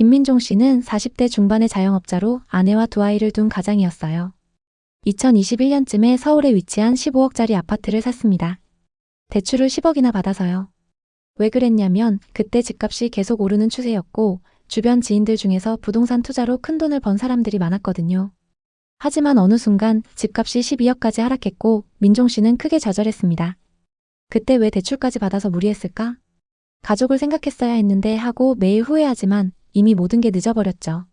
김민종 씨는 40대 중반의 자영업자로 아내와 두 아이를 둔 가장이었어요. 2021년쯤에 서울에 위치한 15억짜리 아파트를 샀습니다. 대출을 10억이나 받아서요. 왜 그랬냐면 그때 집값이 계속 오르는 추세였고 주변 지인들 중에서 부동산 투자로 큰돈을 번 사람들이 많았거든요. 하지만 어느 순간 집값이 12억까지 하락했고 민종 씨는 크게 좌절했습니다. 그때 왜 대출까지 받아서 무리했을까? 가족을 생각했어야 했는데 하고 매일 후회하지만 이미 모든 게 늦어버렸죠.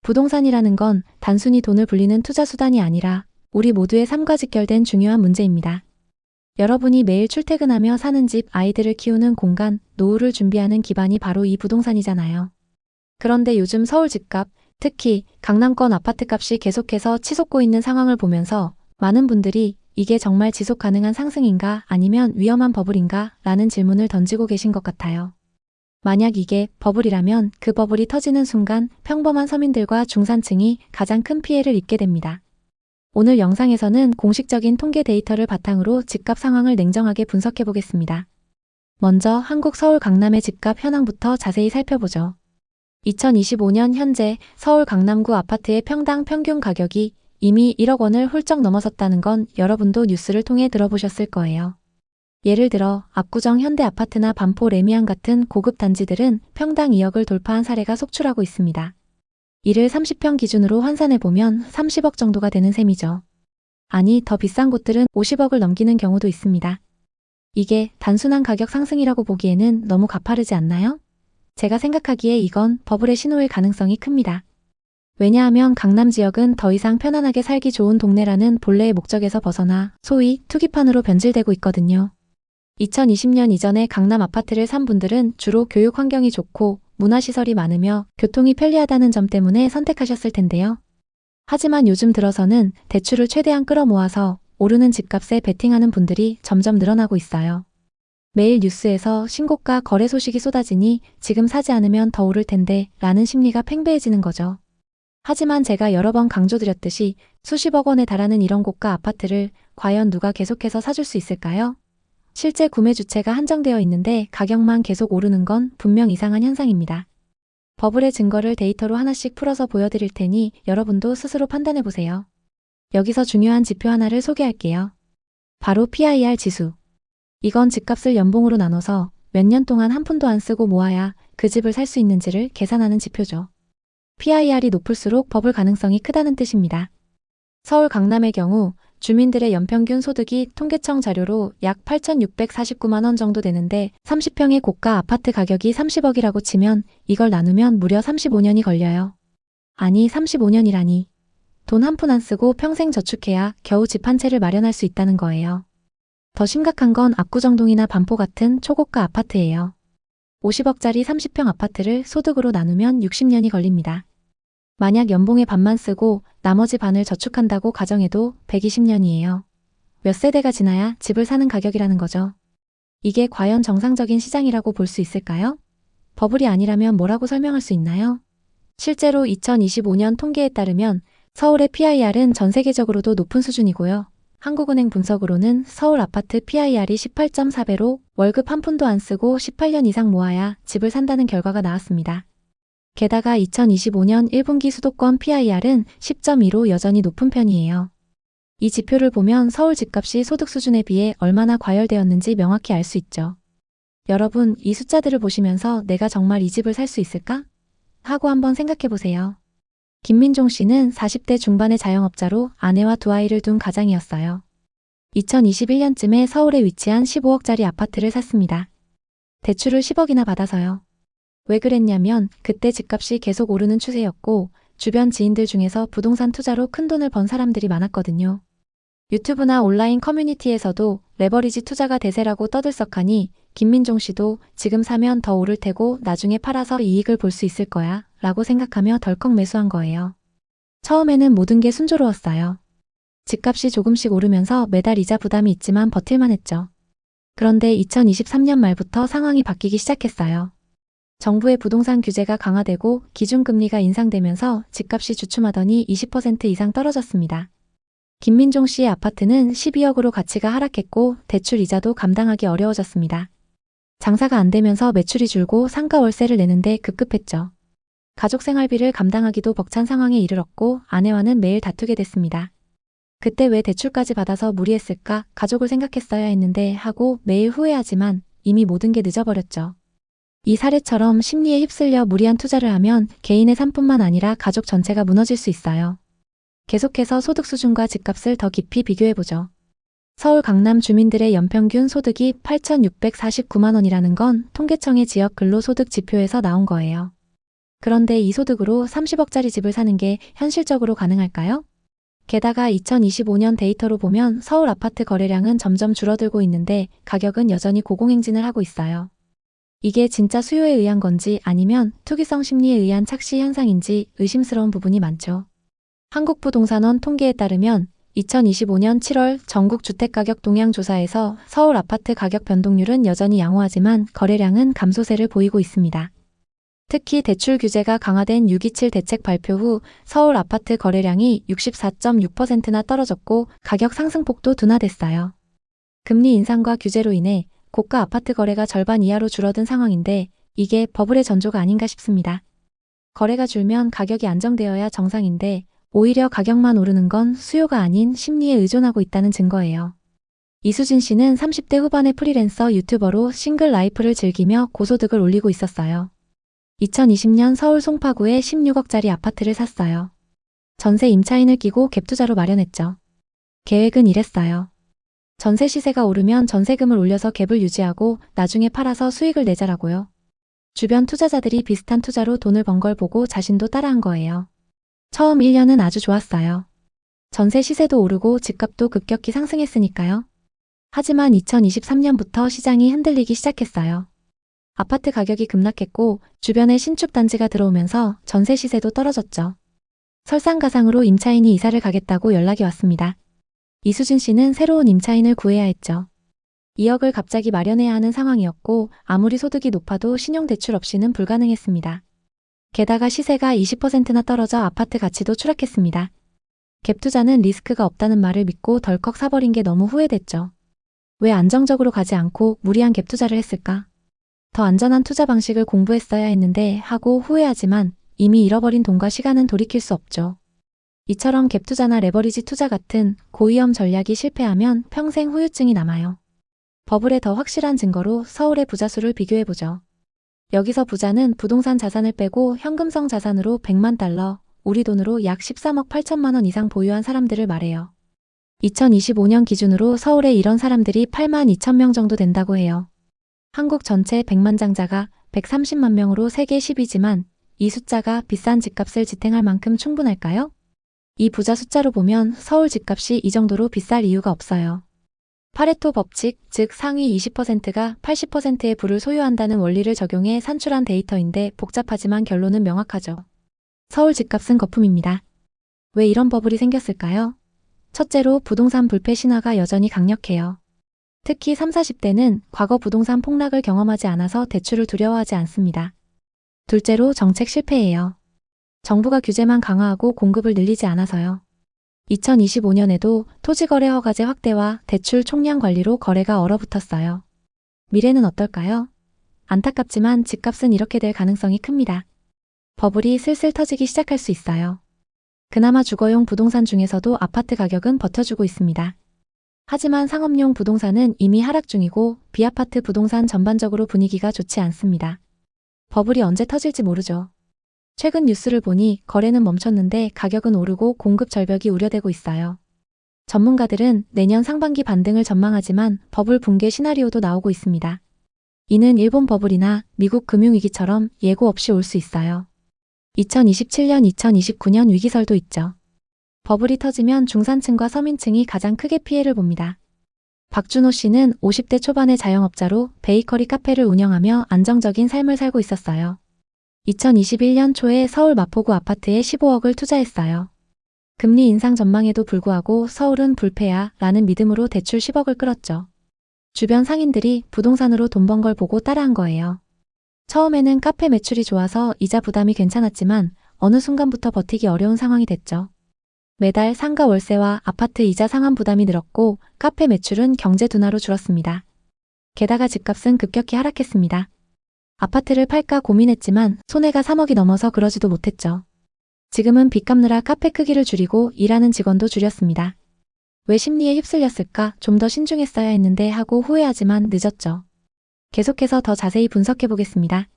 부동산이라는 건 단순히 돈을 불리는 투자 수단이 아니라 우리 모두의 삶과 직결된 중요한 문제입니다. 여러분이 매일 출퇴근하며 사는 집, 아이들을 키우는 공간, 노후를 준비하는 기반이 바로 이 부동산이잖아요. 그런데 요즘 서울 집값, 특히 강남권 아파트값이 계속해서 치솟고 있는 상황을 보면서 많은 분들이 이게 정말 지속 가능한 상승인가 아니면 위험한 버블인가 라는 질문을 던지고 계신 것 같아요. 만약 이게 버블이라면 그 버블이 터지는 순간 평범한 서민들과 중산층이 가장 큰 피해를 입게 됩니다. 오늘 영상에서는 공식적인 통계 데이터를 바탕으로 집값 상황을 냉정하게 분석해 보겠습니다. 먼저 한국 서울 강남의 집값 현황부터 자세히 살펴보죠. 2025년 현재 서울 강남구 아파트의 평당 평균 가격이 이미 1억 원을 훌쩍 넘어섰다는 건 여러분도 뉴스를 통해 들어보셨을 거예요. 예를 들어 압구정 현대아파트나 반포 레미안 같은 고급 단지들은 평당 2억을 돌파한 사례가 속출하고 있습니다. 이를 30평 기준으로 환산해보면 30억 정도가 되는 셈이죠. 아니, 더 비싼 곳들은 50억을 넘기는 경우도 있습니다. 이게 단순한 가격 상승이라고 보기에는 너무 가파르지 않나요? 제가 생각하기에 이건 버블의 신호일 가능성이 큽니다. 왜냐하면 강남 지역은 더 이상 편안하게 살기 좋은 동네라는 본래의 목적에서 벗어나 소위 투기판으로 변질되고 있거든요. 2020년 이전에 강남 아파트를 산 분들은 주로 교육 환경이 좋고 문화시설이 많으며 교통이 편리하다는 점 때문에 선택하셨을 텐데요. 하지만 요즘 들어서는 대출을 최대한 끌어모아서 오르는 집값에 베팅하는 분들이 점점 늘어나고 있어요. 매일 뉴스에서 신고가 거래 소식이 쏟아지니 지금 사지 않으면 더 오를 텐데 라는 심리가 팽배해지는 거죠. 하지만 제가 여러 번 강조드렸듯이 수십억 원에 달하는 이런 고가 아파트를 과연 누가 계속해서 사줄 수 있을까요? 실제 구매 주체가 한정되어 있는데 가격만 계속 오르는 건 분명 이상한 현상입니다. 버블의 증거를 데이터로 하나씩 풀어서 보여드릴 테니 여러분도 스스로 판단해보세요. 여기서 중요한 지표 하나를 소개할게요. 바로 PIR 지수. 이건 집값을 연봉으로 나눠서 몇 년 동안 한 푼도 안 쓰고 모아야 그 집을 살 수 있는지를 계산하는 지표죠. PIR이 높을수록 버블 가능성이 크다는 뜻입니다. 서울 강남의 경우 주민들의 연평균 소득이 통계청 자료로 약 8,649만 원 정도 되는데 30평의 고가 아파트 가격이 30억이라고 치면 이걸 나누면 무려 35년이 걸려요. 아니 35년이라니. 돈 한 푼 안 쓰고 평생 저축해야 겨우 집 한 채를 마련할 수 있다는 거예요. 더 심각한 건 압구정동이나 반포 같은 초고가 아파트예요. 50억짜리 30평 아파트를 소득으로 나누면 60년이 걸립니다. 만약 연봉의 반만 쓰고 나머지 반을 저축한다고 가정해도 120년이에요. 몇 세대가 지나야 집을 사는 가격이라는 거죠. 이게 과연 정상적인 시장이라고 볼 수 있을까요? 버블이 아니라면 뭐라고 설명할 수 있나요? 실제로 2025년 통계에 따르면 서울의 PIR은 전 세계적으로도 높은 수준이고요. 한국은행 분석으로는 서울 아파트 PIR이 18.4배로 월급 한 푼도 안 쓰고 18년 이상 모아야 집을 산다는 결과가 나왔습니다. 게다가 2025년 1분기 수도권 PIR은 10.2로 여전히 높은 편이에요. 이 지표를 보면 서울 집값이 소득 수준에 비해 얼마나 과열되었는지 명확히 알 수 있죠. 여러분, 이 숫자들을 보시면서 내가 정말 이 집을 살 수 있을까? 하고 한번 생각해 보세요. 김민종 씨는 40대 중반의 자영업자로 아내와 두 아이를 둔 가장이었어요. 2021년쯤에 서울에 위치한 15억짜리 아파트를 샀습니다. 대출을 10억이나 받아서요. 왜 그랬냐면 그때 집값이 계속 오르는 추세였고 주변 지인들 중에서 부동산 투자로 큰돈을 번 사람들이 많았거든요. 유튜브나 온라인 커뮤니티에서도 레버리지 투자가 대세라고 떠들썩하니 김민종 씨도 지금 사면 더 오를 테고 나중에 팔아서 이익을 볼 수 있을 거야 라고 생각하며 덜컥 매수한 거예요. 처음에는 모든 게 순조로웠어요. 집값이 조금씩 오르면서 매달 이자 부담이 있지만 버틸만 했죠. 그런데 2023년 말부터 상황이 바뀌기 시작했어요. 정부의 부동산 규제가 강화되고 기준금리가 인상되면서 집값이 주춤하더니 20% 이상 떨어졌습니다. 김민종 씨의 아파트는 12억으로 가치가 하락했고 대출 이자도 감당하기 어려워졌습니다. 장사가 안 되면서 매출이 줄고 상가 월세를 내는데 급급했죠. 가족 생활비를 감당하기도 벅찬 상황에 이르렀고 아내와는 매일 다투게 됐습니다. 그때 왜 대출까지 받아서 무리했을까? 가족을 생각했어야 했는데 하고 매일 후회하지만 이미 모든 게 늦어버렸죠. 이 사례처럼 심리에 휩쓸려 무리한 투자를 하면 개인의 삶뿐만 아니라 가족 전체가 무너질 수 있어요. 계속해서 소득 수준과 집값을 더 깊이 비교해보죠. 서울 강남 주민들의 연평균 소득이 8,649만 원이라는 건 통계청의 지역 근로소득 지표에서 나온 거예요. 그런데 이 소득으로 30억짜리 집을 사는 게 현실적으로 가능할까요? 게다가 2025년 데이터로 보면 서울 아파트 거래량은 점점 줄어들고 있는데 가격은 여전히 고공행진을 하고 있어요. 이게 진짜 수요에 의한 건지 아니면 투기성 심리에 의한 착시 현상인지 의심스러운 부분이 많죠. 한국부동산원 통계에 따르면 2025년 7월 전국 주택가격 동향조사에서 서울 아파트 가격 변동률은 여전히 양호하지만 거래량은 감소세를 보이고 있습니다. 특히 대출 규제가 강화된 6.27 대책 발표 후 서울 아파트 거래량이 64.6%나 떨어졌고 가격 상승폭도 둔화됐어요. 금리 인상과 규제로 인해 고가 아파트 거래가 절반 이하로 줄어든 상황인데 이게 버블의 전조가 아닌가 싶습니다. 거래가 줄면 가격이 안정되어야 정상인데 오히려 가격만 오르는 건 수요가 아닌 심리에 의존하고 있다는 증거예요. 이수진 씨는 30대 후반의 프리랜서 유튜버로 싱글 라이프를 즐기며 고소득을 올리고 있었어요. 2020년 서울 송파구에 16억짜리 아파트를 샀어요. 전세 임차인을 끼고 갭투자로 마련했죠. 계획은 이랬어요. 전세 시세가 오르면 전세금을 올려서 갭을 유지하고 나중에 팔아서 수익을 내자라고요. 주변 투자자들이 비슷한 투자로 돈을 번 걸 보고 자신도 따라한 거예요. 처음 1년은 아주 좋았어요. 전세 시세도 오르고 집값도 급격히 상승했으니까요. 하지만 2023년부터 시장이 흔들리기 시작했어요. 아파트 가격이 급락했고 주변에 신축 단지가 들어오면서 전세 시세도 떨어졌죠. 설상가상으로 임차인이 이사를 가겠다고 연락이 왔습니다. 이수진 씨는 새로운 임차인을 구해야 했죠. 2억을 갑자기 마련해야 하는 상황이었고 아무리 소득이 높아도 신용대출 없이는 불가능했습니다. 게다가 시세가 20%나 떨어져 아파트 가치도 추락했습니다. 갭투자는 리스크가 없다는 말을 믿고 덜컥 사버린 게 너무 후회됐죠. 왜 안정적으로 가지 않고 무리한 갭투자를 했을까? 더 안전한 투자 방식을 공부했어야 했는데 하고 후회하지만 이미 잃어버린 돈과 시간은 돌이킬 수 없죠. 이처럼 갭투자나 레버리지 투자 같은 고위험 전략이 실패하면 평생 후유증이 남아요. 버블의 더 확실한 증거로 서울의 부자 수를 비교해보죠. 여기서 부자는 부동산 자산을 빼고 현금성 자산으로 100만 달러, 우리 돈으로 약 13억 8천만 원 이상 보유한 사람들을 말해요. 2025년 기준으로 서울에 이런 사람들이 8만 2천 명 정도 된다고 해요. 한국 전체 100만 장자가 130만 명으로 세계 10위지만 이 숫자가 비싼 집값을 지탱할 만큼 충분할까요? 이 부자 숫자로 보면 서울 집값이 이 정도로 비쌀 이유가 없어요. 파레토 법칙, 즉 상위 20%가 80%의 부를 소유한다는 원리를 적용해 산출한 데이터인데 복잡하지만 결론은 명확하죠. 서울 집값은 거품입니다. 왜 이런 버블이 생겼을까요? 첫째로 부동산 불패 신화가 여전히 강력해요. 특히 30, 40대는 과거 부동산 폭락을 경험하지 않아서 대출을 두려워하지 않습니다. 둘째로 정책 실패예요. 정부가 규제만 강화하고 공급을 늘리지 않아서요. 2025년에도 토지거래 허가제 확대와 대출 총량 관리로 거래가 얼어붙었어요. 미래는 어떨까요? 안타깝지만 집값은 이렇게 될 가능성이 큽니다. 버블이 슬슬 터지기 시작할 수 있어요. 그나마 주거용 부동산 중에서도 아파트 가격은 버텨주고 있습니다. 하지만 상업용 부동산은 이미 하락 중이고 비아파트 부동산 전반적으로 분위기가 좋지 않습니다. 버블이 언제 터질지 모르죠. 최근 뉴스를 보니 거래는 멈췄는데 가격은 오르고 공급 절벽이 우려되고 있어요. 전문가들은 내년 상반기 반등을 전망하지만 버블 붕괴 시나리오도 나오고 있습니다. 이는 일본 버블이나 미국 금융위기처럼 예고 없이 올 수 있어요. 2027년, 2029년 위기설도 있죠. 버블이 터지면 중산층과 서민층이 가장 크게 피해를 봅니다. 박준호 씨는 50대 초반의 자영업자로 베이커리 카페를 운영하며 안정적인 삶을 살고 있었어요. 2021년 초에 서울 마포구 아파트에 15억을 투자했어요. 금리 인상 전망에도 불구하고 서울은 불패야 라는 믿음으로 대출 10억을 끌었죠. 주변 상인들이 부동산으로 돈 번 걸 보고 따라한 거예요. 처음에는 카페 매출이 좋아서 이자 부담이 괜찮았지만 어느 순간부터 버티기 어려운 상황이 됐죠. 매달 상가 월세와 아파트 이자 상환 부담이 늘었고 카페 매출은 경제 둔화로 줄었습니다. 게다가 집값은 급격히 하락했습니다. 아파트를 팔까 고민했지만 손해가 3억이 넘어서 그러지도 못했죠. 지금은 빚 갚느라 카페 크기를 줄이고 일하는 직원도 줄였습니다. 왜 심리에 휩쓸렸을까? 좀 더 신중했어야 했는데 하고 후회하지만 늦었죠. 계속해서 더 자세히 분석해 보겠습니다.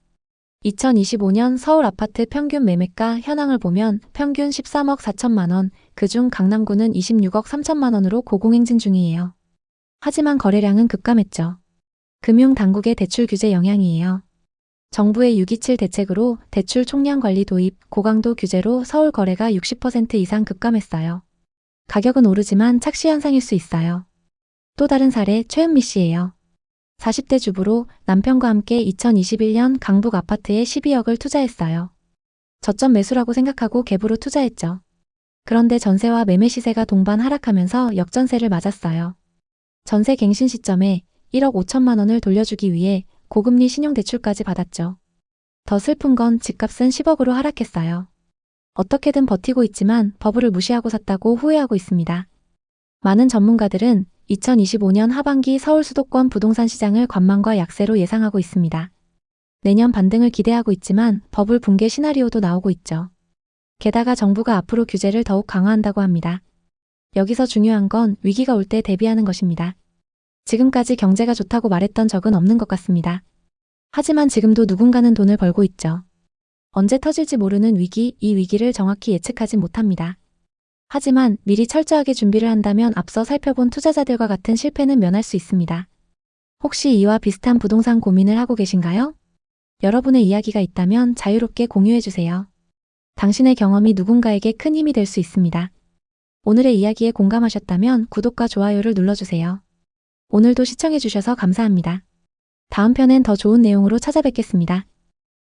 2025년 서울 아파트 평균 매매가 현황을 보면 평균 13억 4천만 원, 그중 강남구는 26억 3천만 원으로 고공행진 중이에요. 하지만 거래량은 급감했죠. 금융당국의 대출 규제 영향이에요. 정부의 627 대책으로 대출 총량 관리 도입, 고강도 규제로 서울 거래가 60% 이상 급감했어요. 가격은 오르지만 착시 현상일 수 있어요. 또 다른 사례 최은미 씨예요. 40대 주부로 남편과 함께 2021년 강북 아파트에 12억을 투자했어요. 저점 매수라고 생각하고 갭으로 투자했죠. 그런데 전세와 매매 시세가 동반 하락하면서 역전세를 맞았어요. 전세 갱신 시점에 1억 5천만 원을 돌려주기 위해 고금리 신용대출까지 받았죠. 더 슬픈 건 집값은 10억으로 하락했어요. 어떻게든 버티고 있지만 버블을 무시하고 샀다고 후회하고 있습니다. 많은 전문가들은 2025년 하반기 서울 수도권 부동산 시장을 관망과 약세로 예상하고 있습니다. 내년 반등을 기대하고 있지만 버블 붕괴 시나리오도 나오고 있죠. 게다가 정부가 앞으로 규제를 더욱 강화한다고 합니다. 여기서 중요한 건 위기가 올 때 대비하는 것입니다. 지금까지 경제가 좋다고 말했던 적은 없는 것 같습니다. 하지만 지금도 누군가는 돈을 벌고 있죠. 언제 터질지 모르는 위기, 이 위기를 정확히 예측하지 못합니다. 하지만 미리 철저하게 준비를 한다면 앞서 살펴본 투자자들과 같은 실패는 면할 수 있습니다. 혹시 이와 비슷한 부동산 고민을 하고 계신가요? 여러분의 이야기가 있다면 자유롭게 공유해주세요. 당신의 경험이 누군가에게 큰 힘이 될 수 있습니다. 오늘의 이야기에 공감하셨다면 구독과 좋아요를 눌러주세요. 오늘도 시청해주셔서 감사합니다. 다음 편엔 더 좋은 내용으로 찾아뵙겠습니다.